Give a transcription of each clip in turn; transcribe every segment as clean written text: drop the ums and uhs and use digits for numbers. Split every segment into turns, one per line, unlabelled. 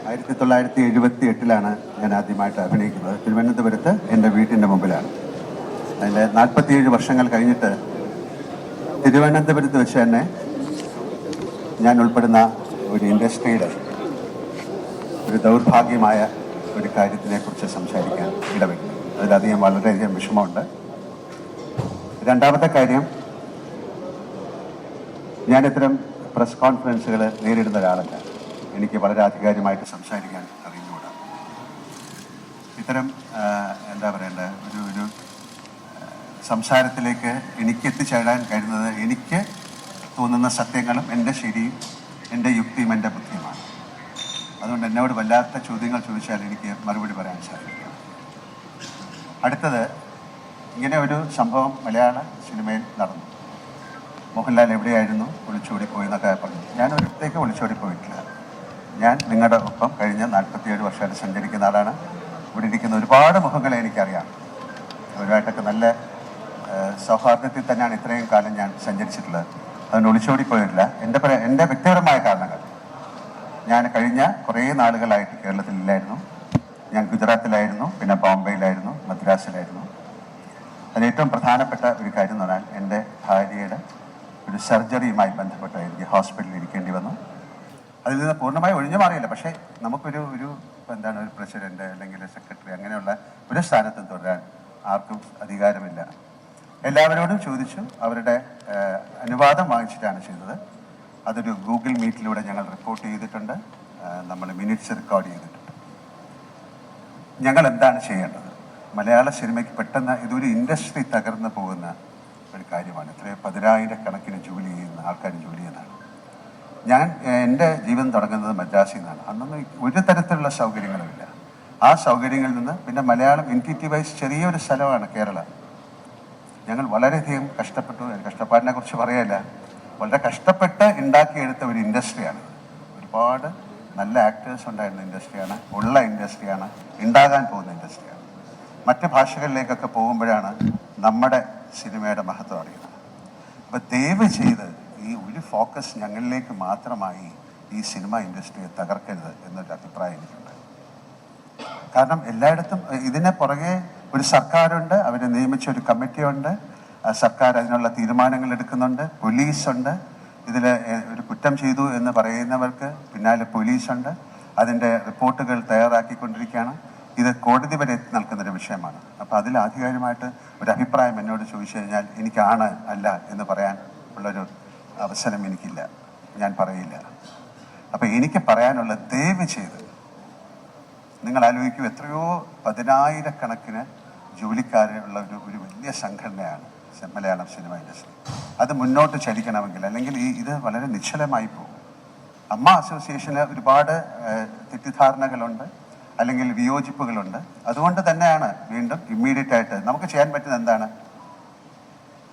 1978 ഞാൻ ആദ്യമായിട്ട് അഭിനയിക്കുന്നത്. തിരുവനന്തപുരത്ത് എൻ്റെ വീട്ടിൻ്റെ മുമ്പിലാണ്. അതിൻ്റെ 47 വർഷങ്ങൾ കഴിഞ്ഞിട്ട് തിരുവനന്തപുരത്ത് വെച്ച് തന്നെ ഞാൻ ഉൾപ്പെടുന്ന ഒരു ഇൻഡസ്ട്രിയുടെ ഒരു ദൗർഭാഗ്യമായ ഒരു കാര്യത്തിനെക്കുറിച്ച് സംസാരിക്കാൻ ഇടവയ്ക്കും. അതിലധികം വളരെയധികം വിഷമമുണ്ട്. രണ്ടാമത്തെ കാര്യം, ഞാൻ ഇത്തരം പ്രസ് കോൺഫറൻസുകൾ നേരിടുന്ന ഒരാളല്ല. എനിക്ക് വളരെ ആധികാരികമായിട്ട് സംസാരിക്കാൻ അറിഞ്ഞുകൂടാ. ഇത്തരം എന്താ പറയേണ്ട ഒരു സംസാരത്തിലേക്ക് എനിക്ക് എത്തിച്ചേരാൻ കഴിയുന്നത് എനിക്ക് തോന്നുന്ന സത്യങ്ങളും എൻ്റെ ശരിയും എൻ്റെ യുക്തിയും എൻ്റെ ബുദ്ധിയുമാണ്. അതുകൊണ്ട് എന്നോട് വല്ലാത്ത ചോദ്യങ്ങൾ ചോദിച്ചാൽ എനിക്ക് മറുപടി പറയാൻ സാധിക്കും. അടുത്തത്, ഇങ്ങനെ ഒരു സംഭവം മലയാള സിനിമയിൽ നടന്നു. മോഹൻലാൽ എവിടെയായിരുന്നു, ഒളിച്ചോടിപ്പോയി എന്നൊക്കെ പറഞ്ഞു. ഞാൻ ഒരിടത്തേക്ക് ഒളിച്ചോടിപ്പോയിട്ടില്ല. ഞാൻ നിങ്ങളുടെ ഒപ്പം കഴിഞ്ഞ 47 വർഷമായിട്ട് സഞ്ചരിക്കുന്ന ആളാണ്. ഇവിടെ ഇരിക്കുന്ന ഒരുപാട് മുഖങ്ങളെ എനിക്കറിയാം. അവരുമായിട്ടൊക്കെ നല്ല സൗഹാർദ്ദത്തിൽ തന്നെയാണ് ഇത്രയും കാലം ഞാൻ സഞ്ചരിച്ചിട്ടുള്ളത്. അതുകൊണ്ട് ഒളിച്ചോടിപ്പോയിട്ടില്ല. എൻ്റെ വ്യക്തിപരമായ കാരണങ്ങൾ, ഞാൻ കഴിഞ്ഞ കുറേ നാളുകളായിട്ട് കേരളത്തിലില്ലായിരുന്നു. ഞാൻ ഗുജറാത്തിലായിരുന്നു, പിന്നെ ബോംബെയിലായിരുന്നു, മദ്രാസിലായിരുന്നു. അതിൽ ഏറ്റവും പ്രധാനപ്പെട്ട ഒരു കാര്യം എന്ന് പറഞ്ഞാൽ എൻ്റെ ഭാര്യയുടെ ഒരു സർജറിയുമായി ബന്ധപ്പെട്ട് എനിക്ക് ഹോസ്പിറ്റലിൽ ഇരിക്കേണ്ടി വന്നു. അതിൽ നിന്ന് പൂർണ്ണമായി ഒഴിഞ്ഞു മാറിയില്ല. പക്ഷേ നമുക്കൊരു ഒരു പ്രസിഡന്റ് അല്ലെങ്കിൽ സെക്രട്ടറി അങ്ങനെയുള്ള ഒരു സ്ഥാനത്തും തുടരാൻ ആർക്കും അധികാരമില്ല. എല്ലാവരോടും ചോദിച്ചു, അവരുടെ അനുവാദം വാങ്ങിച്ചിട്ടാണ് ചെയ്തത്. അതൊരു ഗൂഗിൾ മീറ്റിലൂടെ ഞങ്ങൾ റിപ്പോർട്ട് ചെയ്തിട്ടുണ്ട്. നമ്മൾ മിനിറ്റ്സ് റെക്കോർഡ് ചെയ്തിട്ടുണ്ട്. ഞങ്ങൾ എന്താണ് ചെയ്യേണ്ടത്? മലയാള സിനിമയ്ക്ക് പെട്ടെന്ന് ഇതൊരു ഇൻഡസ്ട്രി തകർന്നു പോകുന്ന ഒരു കാര്യമാണ്. ഇത്രയും 10,000 ജോലി ചെയ്യുന്ന ആൾക്കാർ ജോലി ചെയ്യുന്നതാണ്. ഞാൻ എൻ്റെ ജീവിതം തുടങ്ങുന്നത് മദ്രാസിൽ നിന്നാണ്. അന്നൊന്നും ഒരു തരത്തിലുള്ള സൗകര്യങ്ങളുമില്ല. ആ സൗകര്യങ്ങളിൽ നിന്ന് പിന്നെ മലയാളം എൻറ്റിറ്റി വൈസ് ചെറിയൊരു സ്ഥലമാണ് കേരളം. ഞങ്ങൾ വളരെയധികം കഷ്ടപ്പെട്ടു. കഷ്ടപ്പാടിനെ കുറിച്ച് പറയല്ല, വളരെ കഷ്ടപ്പെട്ട് ഉണ്ടാക്കിയെടുത്ത ഒരു ഇൻഡസ്ട്രിയാണ്. ഒരുപാട് നല്ല ആക്ടേഴ്സ് ഉണ്ടായിരുന്ന ഇൻഡസ്ട്രിയാണ്, ഉള്ള ഇൻഡസ്ട്രിയാണ്, ഉണ്ടാകാൻ പോകുന്ന ഇൻഡസ്ട്രിയാണ്. മറ്റ് ഭാഷകളിലേക്കൊക്കെ പോകുമ്പോഴാണ് നമ്മുടെ സിനിമയുടെ മഹത്വം അറിയുന്നത്. അപ്പോൾ ദയവ് ചെയ്ത് ഈ ഒരു ഫോക്കസ് ഞങ്ങളിലേക്ക് മാത്രമായി ഈ സിനിമ ഇൻഡസ്ട്രിയെ തകർക്കരുത് എന്നൊരു അഭിപ്രായം എനിക്കുണ്ട്. കാരണം എല്ലായിടത്തും ഇതിനെ പുറകെ ഒരു സർക്കാരുണ്ട്, അവരെ നിയമിച്ച ഒരു കമ്മിറ്റിയുണ്ട്, സർക്കാർ അതിനുള്ള തീരുമാനങ്ങൾ എടുക്കുന്നുണ്ട്, പോലീസുണ്ട്. ഇതിൽ ഒരു കുറ്റം ചെയ്തു എന്ന് പറയുന്നവർക്ക് പിന്നാലെ പോലീസുണ്ട്, അതിൻ്റെ റിപ്പോർട്ടുകൾ തയ്യാറാക്കിക്കൊണ്ടിരിക്കുകയാണ്. ഇത് കോടതി വരെ എത്തി നിൽക്കുന്നൊരു വിഷയമാണ്. അപ്പോൾ അതിൽ ആധികാരികമായിട്ട് ഒരു അഭിപ്രായം എന്നോട് ചോദിച്ചു കഴിഞ്ഞാൽ എനിക്കാണ് അല്ല എന്ന് പറയാൻ ഉള്ളൊരു അവസരം എനിക്കില്ല, ഞാൻ പറയില്ല. അപ്പോൾ എനിക്ക് പറയാനുള്ള, ദയവ് ചെയ്ത് നിങ്ങൾ ആലോചിക്കൂ, എത്രയോ 10,000 ജോലിക്കാരുള്ള ഒരു വലിയ സംഘടനയാണ് മലയാളം സിനിമ ഇൻഡസ്ട്രി. അത് മുന്നോട്ട് ചലിക്കണമെങ്കിൽ, അല്ലെങ്കിൽ ഇത് വളരെ നിശ്ചലമായി പോകും. അമ്മ അസോസിയേഷന് ഒരുപാട് തെറ്റിദ്ധാരണകളുണ്ട്, അല്ലെങ്കിൽ വിയോജിപ്പുകളുണ്ട്. അതുകൊണ്ട് തന്നെയാണ് വീണ്ടും ഇമ്മീഡിയറ്റ് ആയിട്ട് നമുക്ക് ചെയ്യാൻ പറ്റുന്നത് എന്താണ്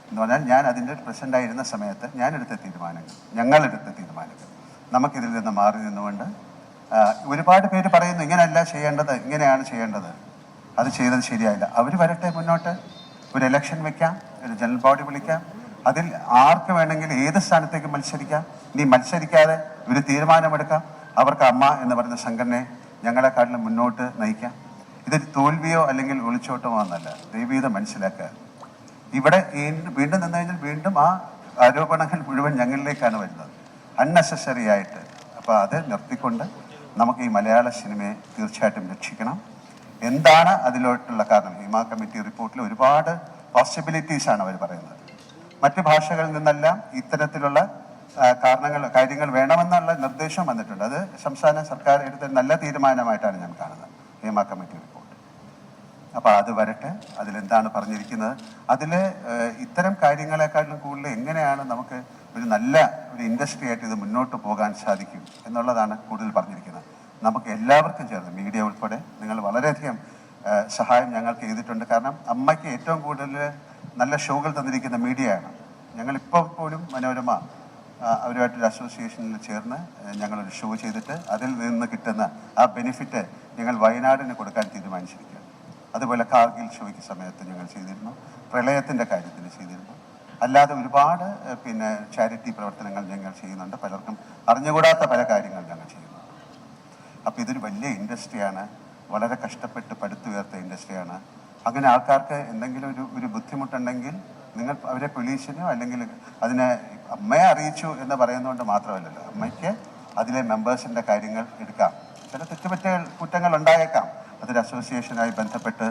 എന്ന് പറഞ്ഞാൽ, ഞാൻ അതിൻ്റെ പ്രസിഡൻ്റായിരുന്ന സമയത്ത് ഞങ്ങളെടുത്ത തീരുമാനങ്ങൾ നമുക്കിതിൽ നിന്ന് മാറി നിന്നുകൊണ്ട്, ഒരുപാട് പേര് പറയുന്നു ഇങ്ങനെയല്ല ചെയ്യേണ്ടത്, ഇങ്ങനെയാണ് ചെയ്യേണ്ടത്, അത് ചെയ്തത് ശരിയായില്ല. അവർ വരട്ടെ മുന്നോട്ട്, ഒരു ഇലക്ഷൻ വെക്കാം, ഒരു ജനറൽ ബോഡി വിളിക്കാം, അതിൽ ആർക്ക് വേണമെങ്കിൽ ഏത് സ്ഥാനത്തേക്ക് മത്സരിക്കാം. ഇനി മത്സരിക്കാതെ ഒരു തീരുമാനമെടുക്കാം, അവർക്ക് അമ്മ എന്ന് പറയുന്ന സംഘടനയെ ഞങ്ങളെക്കാട്ടിലും മുന്നോട്ട് നയിക്കാം. ഇതൊരു തോൽവിയോ അല്ലെങ്കിൽ ഒളിച്ചോട്ടമോ എന്നല്ല, ദൈവീതം മനസ്സിലാക്കുക. ഇവിടെ വീണ്ടും നിന്ന് കഴിഞ്ഞാൽ വീണ്ടും ആ ആരോപണങ്ങൾ മുഴുവൻ ഞങ്ങളിലേക്കാണ് വരുന്നത്, അൺനെസസറി ആയിട്ട്. അപ്പോൾ അത് നിർത്തിക്കൊണ്ട് നമുക്ക് ഈ മലയാള സിനിമയെ തീർച്ചയായിട്ടും രക്ഷിക്കണം. എന്താണ് അതിലോട്ടുള്ള കാരണം? ഹിമ കമ്മിറ്റി റിപ്പോർട്ടിൽ ഒരുപാട് പോസിബിലിറ്റീസാണ് അവർ പറയുന്നത്. മറ്റ് ഭാഷകളിൽ നിന്നെല്ലാം ഇത്തരത്തിലുള്ള കാര്യങ്ങൾ വേണമെന്നുള്ള നിർദ്ദേശം വന്നിട്ടുണ്ട്. അത് സംസ്ഥാന സർക്കാർ എടുത്ത നല്ല തീരുമാനമായിട്ടാണ് ഞാൻ കാണുന്നത്, ഹിമ കമ്മിറ്റി റിപ്പോർട്ട്. അപ്പോൾ അത് വരട്ടെ, അതിലെന്താണ് പറഞ്ഞിരിക്കുന്നത്. അതിൽ ഇത്തരം കാര്യങ്ങളെക്കാളും കൂടുതൽ എങ്ങനെയാണ് നമുക്ക് ഒരു നല്ല ഒരു ഇൻഡസ്ട്രി ആയിട്ട് ഇത് മുന്നോട്ട് പോകാൻ സാധിക്കും എന്നുള്ളതാണ് കൂടുതൽ പറഞ്ഞിരിക്കുന്നത്. നമുക്ക് എല്ലാവർക്കും ചേർന്ന്, മീഡിയ ഉൾപ്പെടെ, നിങ്ങൾ വളരെയധികം സഹായം ഞങ്ങൾക്ക് ചെയ്തിട്ടുണ്ട്. കാരണം അമ്മയ്ക്ക് ഏറ്റവും കൂടുതൽ നല്ല ഷോകൾ തന്നിരിക്കുന്ന മീഡിയയാണ്. ഞങ്ങളിപ്പോൾ പോലും മനോരമ അവരുമായിട്ടൊരു അസോസിയേഷനിൽ ചേർന്ന് ഞങ്ങളൊരു ഷോ ചെയ്തിട്ട് അതിൽ നിന്ന് കിട്ടുന്ന ആ ബെനിഫിറ്റ് ഞങ്ങൾ വയനാടിന് കൊടുക്കാൻ തീരുമാനിച്ചിരിക്കുകയാണ്. അതുപോലെ കാർഗിൽ ഷോയ്ക്ക് സമയത്ത് ഞങ്ങൾ ചെയ്തിരുന്നു, പ്രളയത്തിൻ്റെ കാര്യത്തിൽ ചെയ്തിരുന്നു. അല്ലാതെ ഒരുപാട് ചാരിറ്റി പ്രവർത്തനങ്ങൾ ഞങ്ങൾ ചെയ്യുന്നുണ്ട്. പലർക്കും അറിഞ്ഞുകൂടാത്ത പല കാര്യങ്ങൾ ഞങ്ങൾ ചെയ്യുന്നു. അപ്പോൾ ഇതൊരു വലിയ ഇൻഡസ്ട്രിയാണ്, വളരെ കഷ്ടപ്പെട്ട് പടുത്തുയർത്ത ഇൻഡസ്ട്രിയാണ്. അങ്ങനെ ആൾക്കാർക്ക് എന്തെങ്കിലും ഒരു ബുദ്ധിമുട്ടുണ്ടെങ്കിൽ നിങ്ങൾ അവരെ പോലീസിനോ അല്ലെങ്കിൽ അതിനെ അമ്മയെ അറിയിച്ചു എന്ന് പറയുന്നതുകൊണ്ട് മാത്രമല്ലല്ലോ, അമ്മയ്ക്ക് അതിലെ മെമ്പേഴ്സിൻ്റെ കാര്യങ്ങൾ എടുക്കാം. ചില കുറ്റങ്ങൾ ഉണ്ടായേക്കാം, അതൊരു അസോസിയേഷനായി ബന്ധപ്പെട്ട്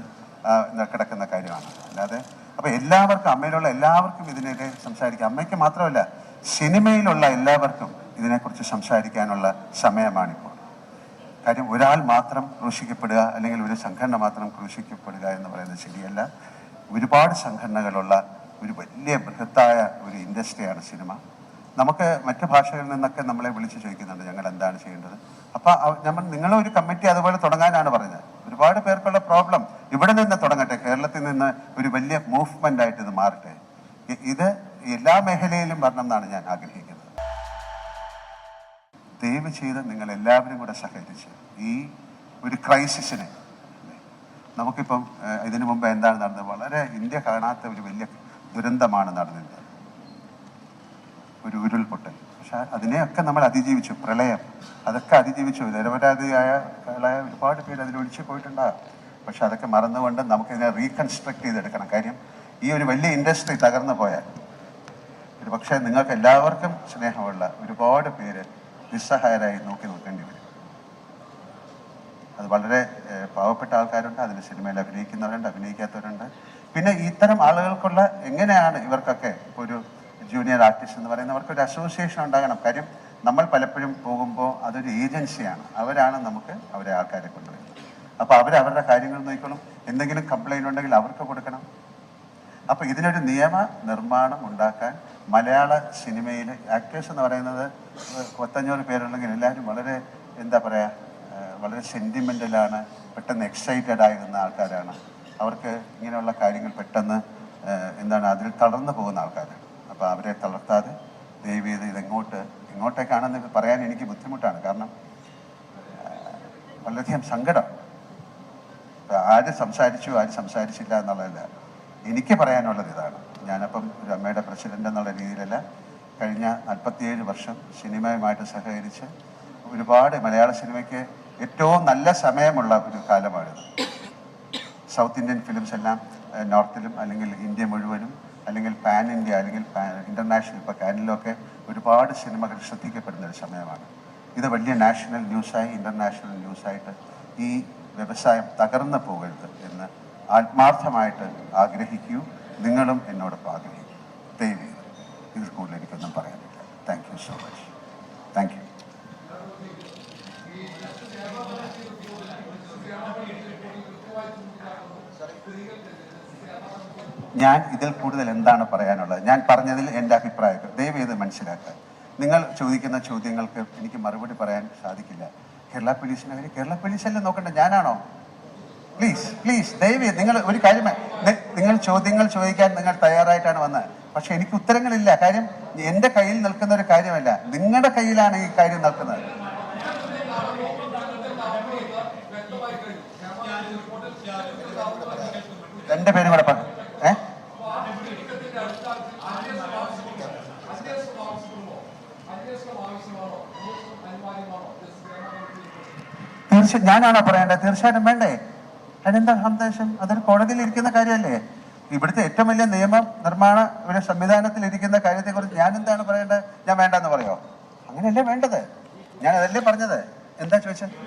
കിടക്കുന്ന കാര്യമാണ്. അല്ലാതെ അപ്പോൾ എല്ലാവർക്കും, അമ്മയിലുള്ള എല്ലാവർക്കും ഇതിനെതിരെ സംസാരിക്കാം. അമ്മയ്ക്ക് മാത്രമല്ല, സിനിമയിലുള്ള എല്ലാവർക്കും ഇതിനെക്കുറിച്ച് സംസാരിക്കാനുള്ള സമയമാണിപ്പോൾ. കാര്യം ഒരാൾ മാത്രം ക്രൂശിക്കപ്പെടുക അല്ലെങ്കിൽ ഒരു സംഘടന മാത്രം ക്രൂശിക്കപ്പെടുക എന്ന് പറയുന്നത് ശരിയല്ല. ഒരുപാട് സംഘടനകളുള്ള ഒരു വലിയ ബൃഹത്തായ ഒരു ഇൻഡസ്ട്രിയാണ് സിനിമ. നമുക്ക് മറ്റു ഭാഷകളിൽ നിന്നൊക്കെ നമ്മളെ വിളിച്ച് ചോദിക്കുന്നുണ്ട് ഞങ്ങൾ എന്താണ് ചെയ്യേണ്ടത്. അപ്പോൾ നിങ്ങളൊരു കമ്മിറ്റി അതുപോലെ തുടങ്ങാനാണ് പറഞ്ഞത്. ഒരുപാട് പേർക്കുള്ള പ്രോബ്ലം ഇവിടെ നിന്ന് തുടങ്ങട്ടെ, കേരളത്തിൽ നിന്ന് ഒരു വലിയ മൂവ്മെൻ്റ് ആയിട്ട് ഇത് മാറട്ടെ. ഇത് എല്ലാ മേഖലയിലും വരണം എന്നാണ് ഞാൻ ആഗ്രഹിക്കുന്നത്. ദയവ് ചെയ്ത് നിങ്ങൾ എല്ലാവരും കൂടെ സഹകരിച്ച് ഈ ഒരു ക്രൈസിസിനെ, നമുക്കിപ്പം ഇതിനു മുമ്പ് എന്താണ് നടന്നത്, വളരെ ഇന്ത്യ കാണാത്ത ഒരു വലിയ ദുരന്തമാണ് നടന്നത്, ഒരു ഉരുൾപൊട്ടൽ. പക്ഷെ അതിനെയൊക്കെ നമ്മൾ അതിജീവിച്ചു. പ്രളയം, അതൊക്കെ അതിജീവിച്ചു. നിരപരാധിയായ ഒരുപാട് പേര് അതിൽ ഒഴിച്ചു പോയിട്ടുണ്ടാകും. പക്ഷെ അതൊക്കെ മറന്നുകൊണ്ട് നമുക്കിതിനെ റീകൺസ്ട്രക്ട് ചെയ്തെടുക്കണം. കാര്യം ഈ ഒരു വലിയ ഇൻഡസ്ട്രി തകർന്നു പോയാൽ ഒരു പക്ഷേ നിങ്ങൾക്ക് എല്ലാവർക്കും സ്നേഹമുള്ള ഒരുപാട് പേര് നിസ്സഹായരായി നോക്കി നിൽക്കേണ്ടി വരും. അത് വളരെ പാവപ്പെട്ട ആൾക്കാരുണ്ട്, അതിന് സിനിമയിൽ അഭിനയിക്കുന്നവരുണ്ട്, അഭിനയിക്കാത്തവരുണ്ട്. പിന്നെ ഇത്തരം ആളുകൾക്കുള്ള എങ്ങനെയാണ് ഇവർക്കൊക്കെ ഒരു ജൂനിയർ ആർട്ടിസ്റ്റ് എന്ന് പറയുന്നവർക്ക് ഒരു അസോസിയേഷൻ ഉണ്ടാകണം. കാര്യം നമ്മൾ പലപ്പോഴും പോകുമ്പോൾ അതൊരു ഏജൻസിയാണ്, അവരാണ് നമുക്ക് അവരെ ആൾക്കാരെ കൊണ്ടുവരുന്നത്. അപ്പോൾ അവരുടെ കാര്യങ്ങൾ നോക്കണം. എന്തെങ്കിലും കംപ്ലൈൻറ്റ് ഉണ്ടെങ്കിൽ അവർക്ക് കൊടുക്കണം. അപ്പോൾ ഇതിനൊരു നിയമ നിർമ്മാണം ഉണ്ടാക്കാൻ മലയാള സിനിമയിൽ ആക്ടേഴ്സ് എന്ന് പറയുന്നത് 500 പേരുണ്ടെങ്കിൽ എല്ലാവരും വളരെ എന്താ പറയുക, വളരെ സെൻറ്റിമെൻ്റലാണ്, പെട്ടെന്ന് എക്സൈറ്റഡ് ആകുന്ന ആൾക്കാരാണ്. അവർക്ക് ഇങ്ങനെയുള്ള കാര്യങ്ങൾ പെട്ടെന്ന് അതിൽ തളർന്നു പോകുന്ന ആൾക്കാരാണ്. അപ്പോൾ അവരെ തളർത്താതെ ദയവ് ചെയ്ത് എങ്ങോട്ടേക്കാണെന്ന് പറയാൻ എനിക്ക് ബുദ്ധിമുട്ടാണ്. കാരണം വളരെയധികം സങ്കടം. ആര് സംസാരിച്ചു ആര് സംസാരിച്ചില്ല എന്നുള്ളതല്ല, എനിക്ക് പറയാനുള്ളത് ഇതാണ്. ഞാനപ്പം ഒരു അമ്മയുടെ പ്രസിഡന്റ് എന്നുള്ള രീതിയിലല്ല, കഴിഞ്ഞ 47 വർഷം സിനിമയുമായിട്ട് സഹകരിച്ച് ഒരുപാട് മലയാള സിനിമയ്ക്ക് ഏറ്റവും നല്ല സമയമുള്ള ഒരു കാലമാണിത്. സൗത്ത് ഇന്ത്യൻ ഫിലിംസ് എല്ലാം നോർത്തിലും അല്ലെങ്കിൽ ഇന്ത്യ മുഴുവനും അല്ലെങ്കിൽ പാൻ ഇന്ത്യ അല്ലെങ്കിൽ ഇൻ്റർനാഷണൽ, ഇപ്പോൾ കാനിലൊക്കെ ഒരുപാട് സിനിമകൾ ശ്രദ്ധിക്കപ്പെടുന്ന ഒരു സമയമാണ്. ഇത് വലിയ നാഷണൽ ന്യൂസായി ഇൻ്റർനാഷണൽ ന്യൂസായിട്ട് ഈ വ്യവസായം തകർന്നു പോകരുത് എന്ന് ആത്മാർത്ഥമായിട്ട് ആഗ്രഹിക്കൂ. നിങ്ങളും എന്നോടൊപ്പം ആഗ്രഹിക്കും. ദയവ് ഇതിൽ കൂടുതൽ എനിക്കൊന്നും പറയാനില്ല. Thank you so much. Thank you. ഞാൻ ഇതിൽ കൂടുതൽ എന്താണ് പറയാനുള്ളത്? ഞാൻ പറഞ്ഞതിൽ എൻ്റെ അഭിപ്രായം ദയവ് ചെയ്ത് മനസ്സിലാക്കുക. നിങ്ങൾ ചോദിക്കുന്ന ചോദ്യങ്ങൾക്ക് എനിക്ക് മറുപടി പറയാൻ സാധിക്കില്ല. കേരള പോലീസിനെ കേരള പോലീസല്ലേ നോക്കണ്ട, ഞാനാണോ? പ്ലീസ് ദയവ് നിങ്ങൾ ഒരു കാര്യം, നിങ്ങൾ ചോദ്യങ്ങൾ ചോദിക്കാൻ നിങ്ങൾ തയ്യാറായിട്ടാണ് വന്നത്. പക്ഷെ എനിക്ക് ഉത്തരങ്ങളില്ല. കാര്യം എൻ്റെ കയ്യിൽ നിൽക്കുന്ന ഒരു കാര്യമല്ല, നിങ്ങളുടെ കയ്യിലാണ് ഈ കാര്യം നിൽക്കുന്നത്. രണ്ട് പേരും കൂടെ പറഞ്ഞു. തീർച്ചയായും ഞാനാണോ പറയേണ്ടത്? തീർച്ചയായിട്ടും വേണ്ടേ. അതിനെന്താ സന്ദേശം? അതൊരു കോടതിയിൽ ഇരിക്കുന്ന കാര്യമല്ലേ. ഇവിടുത്തെ ഏറ്റവും വലിയ നിയമ നിർമ്മാണ ഒരു സംവിധാനത്തിൽ ഇരിക്കുന്ന കാര്യത്തെക്കുറിച്ച് ഞാൻ എന്താണ് പറയേണ്ടത്? ഞാൻ വേണ്ടെന്ന് പറയോ? അങ്ങനെയല്ലേ വേണ്ടത്. ഞാൻ അതല്ലേ പറഞ്ഞത്. എന്താ ചോദിച്ചത്?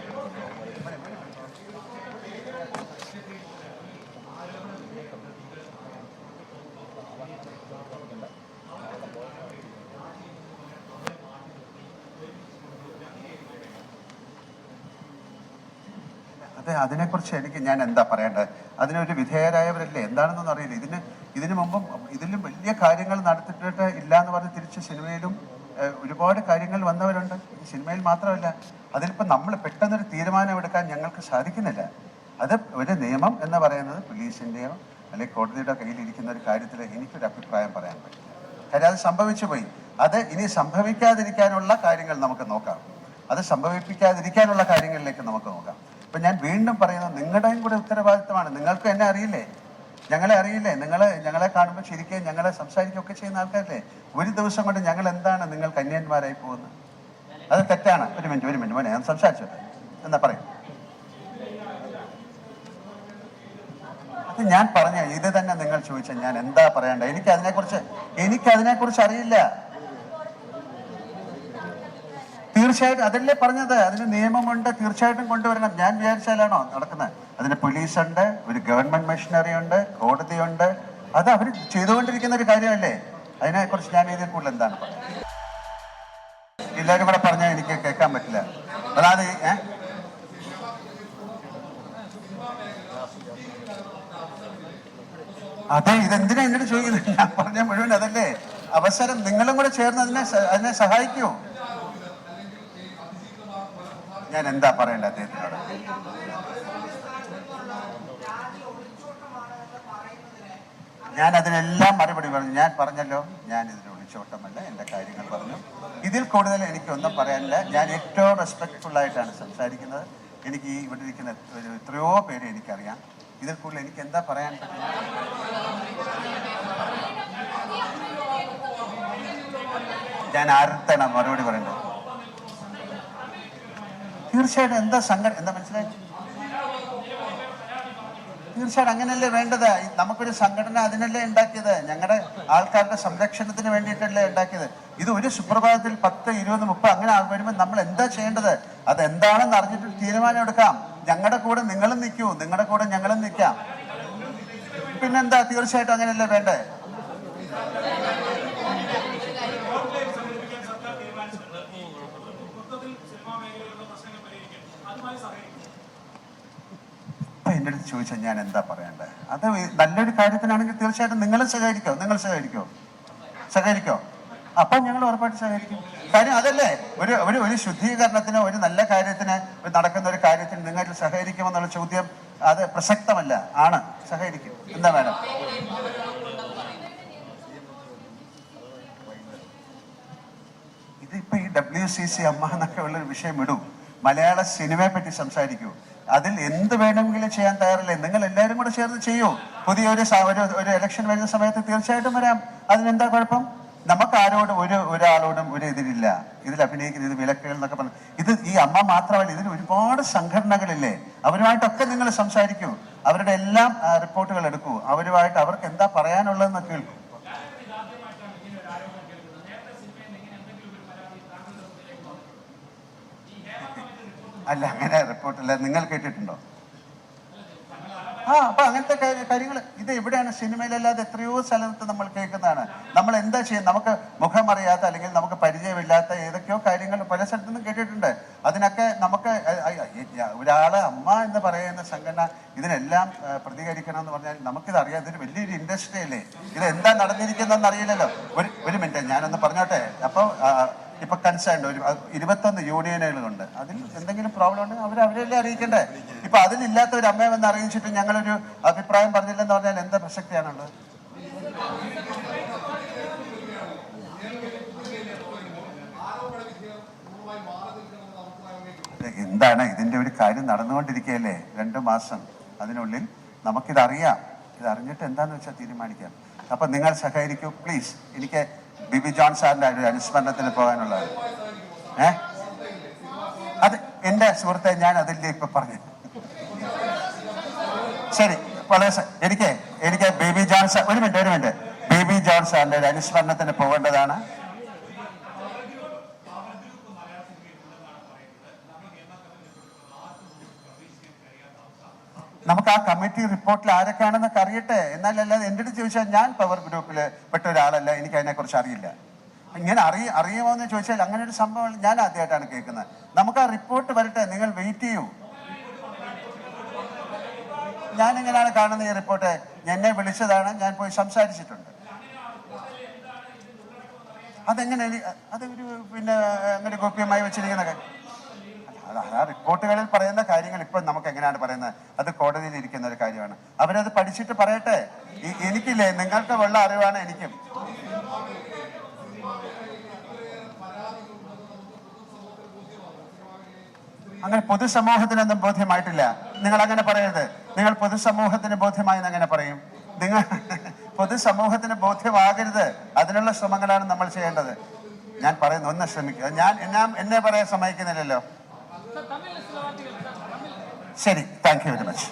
അതിനെക്കുറിച്ച് ഞാൻ എന്താ പറയേണ്ടത്? അതിനൊരു വിധേയരായവരല്ലേ, എന്താണെന്നൊന്നും അറിയില്ല. ഇതിനു മുമ്പും ഇതിലും വലിയ കാര്യങ്ങൾ നടത്തിയിട്ട് ഇല്ല എന്ന് പറഞ്ഞ് തിരിച്ച് സിനിമയിലും ഒരുപാട് കാര്യങ്ങൾ വന്നവരുണ്ട്. സിനിമയിൽ മാത്രമല്ല, അതിലിപ്പോൾ നമ്മൾ പെട്ടെന്നൊരു തീരുമാനമെടുക്കാൻ ഞങ്ങൾക്ക് സാധിക്കുന്നില്ല. അത് ഒരു നിയമം എന്ന് പറയുന്നത് പോലീസിൻ്റെയോ അല്ലെങ്കിൽ കോടതിയുടെ കയ്യിലിരിക്കുന്ന ഒരു കാര്യത്തിൽ എനിക്കൊരു അഭിപ്രായം പറയാൻ പറ്റില്ല. കാര്യം അത് സംഭവിച്ചു പോയി. അത് ഇനി സംഭവിക്കാതിരിക്കാനുള്ള കാര്യങ്ങൾ നമുക്ക് നോക്കാം. അത് സംഭവിപ്പിക്കാതിരിക്കാനുള്ള കാര്യങ്ങളിലേക്ക് നമുക്ക് നോക്കാം. ഇപ്പം ഞാൻ വീണ്ടും പറയുന്നത്, നിങ്ങളുടെയും കൂടെ ഉത്തരവാദിത്തമാണ്. നിങ്ങൾക്ക് എന്നെ അറിയില്ലേ, ഞങ്ങളെ അറിയില്ലേ? ഞങ്ങളെ കാണുമ്പോൾ ശരിക്കും ഞങ്ങളെ സംസാരിക്കുകയൊക്കെ ചെയ്യുന്ന ആൾക്കാരല്ലേ. ഒരു ദിവസം കൊണ്ട് ഞങ്ങൾ എന്താണ് നിങ്ങൾ കന്യാന്മാരായി പോകുന്നത്? അത് തെറ്റാണ്. ഒരു മിനിറ്റ് മോനെ, ഞാൻ സംസാരിച്ചോട്ടെ. എന്താ പറയും? അത് ഞാൻ പറഞ്ഞ ഇത് തന്നെ നിങ്ങൾ ചോദിച്ചാൽ ഞാൻ എന്താ പറയണ്ടത്? എനിക്കതിനെക്കുറിച്ച് അറിയില്ല. തീർച്ചയായിട്ടും അതല്ലേ പറഞ്ഞത്, അതിന് നിയമമുണ്ട്, തീർച്ചയായിട്ടും കൊണ്ടുവരണം. ഞാൻ വിചാരിച്ചാലാണോ നടക്കുന്നത്? അതിന് പോലീസുണ്ട്, ഒരു ഗവൺമെന്റ് മെഷീനറി ഉണ്ട്, കോടതിയുണ്ട്. അത് അവർ ചെയ്തുകൊണ്ടിരിക്കുന്ന ഒരു കാര്യമല്ലേ. അതിനെക്കുറിച്ച് ഞാൻ ഇതിൽ കൂടുതൽ എന്താണ് പറയുന്നത്? എല്ലാവരും കൂടെ പറഞ്ഞാൽ എനിക്ക് കേൾക്കാൻ പറ്റില്ല. അതായത് അതെ, ഇതെന്തിനാ എന്നോട് ചോദിക്കുന്നത്? ഞാൻ പറഞ്ഞ മുഴുവൻ അതല്ലേ. അവസരം നിങ്ങളും കൂടെ ചേർന്ന് അതിനെ സഹായിക്കൂ. ഞാൻ എന്താ പറയണ്ട അദ്ദേഹത്തിനോട്? ഞാൻ അതിനെല്ലാം മറുപടി പറഞ്ഞു. ഞാൻ പറഞ്ഞല്ലോ, ഞാൻ ഇതിന് ഒളിച്ചോട്ടമല്ല, എൻ്റെ കാര്യങ്ങൾ പറഞ്ഞു. ഇതിൽ കൂടുതൽ എനിക്കൊന്നും പറയാനില്ല. ഞാൻ ഏറ്റവും റെസ്പെക്ട്ഫുൾ ആയിട്ടാണ് സംസാരിക്കുന്നത്. എനിക്ക് ഇവിടെ ഇരിക്കുന്ന എത്രയോ പേരെ എനിക്കറിയാം. ഇതിൽ കൂടുതൽ എനിക്ക് എന്താ പറയാൻ പറ്റും? ഞാൻ ആർക്കാണ് മറുപടി പറയേണ്ടത്? തീർച്ചയായിട്ടും എന്താ മനസ്സിലായി? തീർച്ചയായിട്ടും അങ്ങനെയല്ലേ വേണ്ടത്. നമുക്കൊരു സംഘടന അതിനല്ലേ ഉണ്ടാക്കിയത്, ഞങ്ങളുടെ ആൾക്കാരുടെ സംരക്ഷണത്തിന് വേണ്ടിയിട്ടല്ലേ ഉണ്ടാക്കിയത്. ഇത് ഒരു സുപ്രഭാതത്തിൽ 10, 20, 30 അങ്ങനെ വരുമ്പോൾ നമ്മൾ എന്താ ചെയ്യേണ്ടത്? അതെന്താണെന്ന് അറിഞ്ഞിട്ട് തീരുമാനം എടുക്കാം. ഞങ്ങളുടെ കൂടെ നിങ്ങളും നിൽക്കൂ, നിങ്ങളുടെ കൂടെ ഞങ്ങളും നിൽക്കാം. പിന്നെന്താ, തീർച്ചയായിട്ടും അങ്ങനെയല്ലേ വേണ്ടേ? എൻ്റെ അടുത്ത് ചോദിച്ചാൽ ഞാൻ എന്താ പറയണ്ടേ? അത് നല്ലൊരു കാര്യത്തിനാണെങ്കിൽ തീർച്ചയായിട്ടും നിങ്ങൾ സഹകരിക്കോ? അപ്പൊ ഞങ്ങൾ ഉറപ്പായിട്ട് സഹകരിക്കും. കാര്യം അതല്ലേ, ഒരു ശുദ്ധീകരണത്തിന്, ഒരു നല്ല കാര്യത്തിന്, നടക്കുന്ന ഒരു കാര്യത്തിന് നിങ്ങൾ സഹകരിക്കുമെന്നുള്ള ചോദ്യം അത് പ്രസക്തമല്ല. ആണ്, സഹകരിക്കും. എന്താ മാഡം? ഇതിപ്പോ ഈ WCC അമ്മ എന്നൊക്കെ ഉള്ളൊരു വിഷയം വിടൂ. മലയാള സിനിമയെ പറ്റി സംസാരിക്കൂ. അതിൽ എന്ത് വേണമെങ്കിലും ചെയ്യാൻ തയ്യാറല്ലേ? നിങ്ങൾ എല്ലാവരും കൂടെ ചേർന്ന് ചെയ്യൂ. പുതിയൊരു ഇലക്ഷൻ വരുന്ന സമയത്ത് തീർച്ചയായിട്ടും വരാം. അതിനെന്താ കുഴപ്പം? നമുക്ക് ആരോടും ഒരാളോടും ഒരു എതിരില്ല. ഇതിൽ അഭിനയിക്കുന്ന ഇത് വിലക്കുകൾ എന്നൊക്കെ പറഞ്ഞു. ഇത് ഈ അമ്മ മാത്രമല്ല, ഇതിന് ഒരുപാട് സംഘടനകളില്ലേ. അവരുമായിട്ടൊക്കെ നിങ്ങൾ സംസാരിക്കൂ. അവരുടെ എല്ലാം റിപ്പോർട്ടുകൾ എടുക്കൂ. അവരുമായിട്ട് അവർക്ക് എന്താ പറയാനുള്ളതെന്ന് കേൾക്കൂ. അല്ല, അങ്ങനെ റിപ്പോർട്ടല്ല. നിങ്ങൾ കേട്ടിട്ടുണ്ടോ? അപ്പൊ അങ്ങനത്തെ കാര്യങ്ങൾ ഇത് എവിടെയാണ്? സിനിമയിലല്ലാതെ എത്രയോ സ്ഥലത്ത് നമ്മൾ കേൾക്കുന്നതാണ്. നമ്മൾ എന്താ ചെയ്യുന്നത്? നമുക്ക് മുഖമറിയാത്ത അല്ലെങ്കിൽ നമുക്ക് പരിചയമില്ലാത്ത ഏതൊക്കെയോ കാര്യങ്ങൾ പല സ്ഥലത്തുനിന്നും കേട്ടിട്ടുണ്ട്. അതിനൊക്കെ നമുക്ക് ഒരാള് അമ്മ എന്ന് പറയുന്ന സംഘടന ഇതിനെല്ലാം പ്രതികരിക്കണം എന്ന് പറഞ്ഞാൽ നമുക്കിത് അറിയാം. ഇതൊരു വലിയൊരു ഇൻഡസ്ട്രി അല്ലേ. ഇത് എന്താ നടന്നിരിക്കുന്നതെന്ന് അറിയില്ലല്ലോ. ഒരു മിനിറ്റ് ഞാനൊന്ന് പറഞ്ഞോട്ടെ. അപ്പോൾ ഇപ്പൊ കൺസേൺഡ് 21 യൂണിയനുകളുണ്ട്. അതിൽ എന്തെങ്കിലും പ്രോബ്ലം ഉണ്ടെങ്കിൽ അവരെല്ലാം അറിയിക്കണ്ടേ? ഇപ്പൊ അതിലില്ലാത്ത ഒരു അമ്മയെ വന്ന് അറിയിച്ചിട്ട് ഞങ്ങളൊരു അഭിപ്രായം പറഞ്ഞില്ലെന്ന് പറഞ്ഞാൽ എന്താ പ്രസക്തിയാണുള്ളത്? എന്താണ് ഇതിന്റെ ഒരു കാര്യം നടന്നുകൊണ്ടിരിക്കുകയല്ലേ? 2 മാസം അതിനുള്ളിൽ നമുക്കിതറിയാം. ഇതറിഞ്ഞിട്ട് എന്താന്ന് വെച്ചാൽ തീരുമാനിക്കാം. അപ്പൊ നിങ്ങൾ സഹകരിക്കൂ പ്ലീസ്. എനിക്ക് ബിബി ജോൺ സാറിന്റെ ഒരു അനുസ്മരണത്തിന് പോകാനുള്ളത്. അത് എന്റെ സുഹൃത്തെ, ഞാൻ അതിന്റെ ഇപ്പൊ പറഞ്ഞു. ശരി, വളരെ എനിക്ക് ബേബി ജോൺ സാർ ഒരു മിനിറ്റ് ബേബി ജോൺ സാറിന്റെ ഒരു അനുസ്മരണത്തിന് പോകേണ്ടതാണ്. നമുക്ക് ആ കമ്മിറ്റി റിപ്പോർട്ടിൽ ആരൊക്കെയാണെന്നൊക്കെ അറിയട്ടെ. എന്നാലല്ലാതെ എൻ്റെ അടുത്ത് ചോദിച്ചാൽ ഞാൻ പവർ ഗ്രൂപ്പിൽ പെട്ട ഒരാളല്ല, എനിക്ക് അതിനെക്കുറിച്ച് അറിയില്ല. ഇങ്ങനെ അറിയുമോ എന്ന് ചോദിച്ചാൽ അങ്ങനെ ഒരു സംഭവം ഞാൻ ആദ്യമായിട്ടാണ് കേൾക്കുന്നത്. നമുക്ക് ആ റിപ്പോർട്ട് വരട്ടെ, നിങ്ങൾ വെയിറ്റ് ചെയ്യൂ. ഞാൻ എങ്ങനെയാണ് കാണുന്നത് ഈ റിപ്പോർട്ട്? എന്നെ വിളിച്ചതാണ്, ഞാൻ പോയി സംസാരിച്ചിട്ടുണ്ട്. അതെങ്ങനെ അതൊരു അങ്ങനെ ഗോപ്യമായി വെച്ചിരിക്കുന്ന ആ റിപ്പോർട്ടുകളിൽ പറയുന്ന കാര്യങ്ങൾ ഇപ്പം നമുക്ക് എങ്ങനെയാണ് പറയുന്നത്? അത് കോടതിയിൽ ഇരിക്കുന്ന ഒരു കാര്യമാണ്. അവരത് പഠിച്ചിട്ട് പറയട്ടെ. എനിക്കില്ലേ, നിങ്ങൾക്ക് വെള്ള അറിവാണ് എനിക്കും. അങ്ങനെ പൊതുസമൂഹത്തിനൊന്നും ബോധ്യമായിട്ടില്ല. നിങ്ങൾ അങ്ങനെ പറയരുത്. നിങ്ങൾ പൊതുസമൂഹത്തിന് ബോധ്യമായെന്ന് അങ്ങനെ പറയും. നിങ്ങൾ പൊതുസമൂഹത്തിന് ബോധ്യമാകരുത്. അതിനുള്ള ശ്രമങ്ങളാണ് നമ്മൾ ചെയ്യേണ്ടത്. ഞാൻ പറയുന്നു, ഒന്ന് ശ്രമിക്കുക. എന്നെ പറയാൻ സമ്മതിക്കുന്നില്ലല്ലോ. ശരി, താങ്ക് യു വെരി മച്ച്.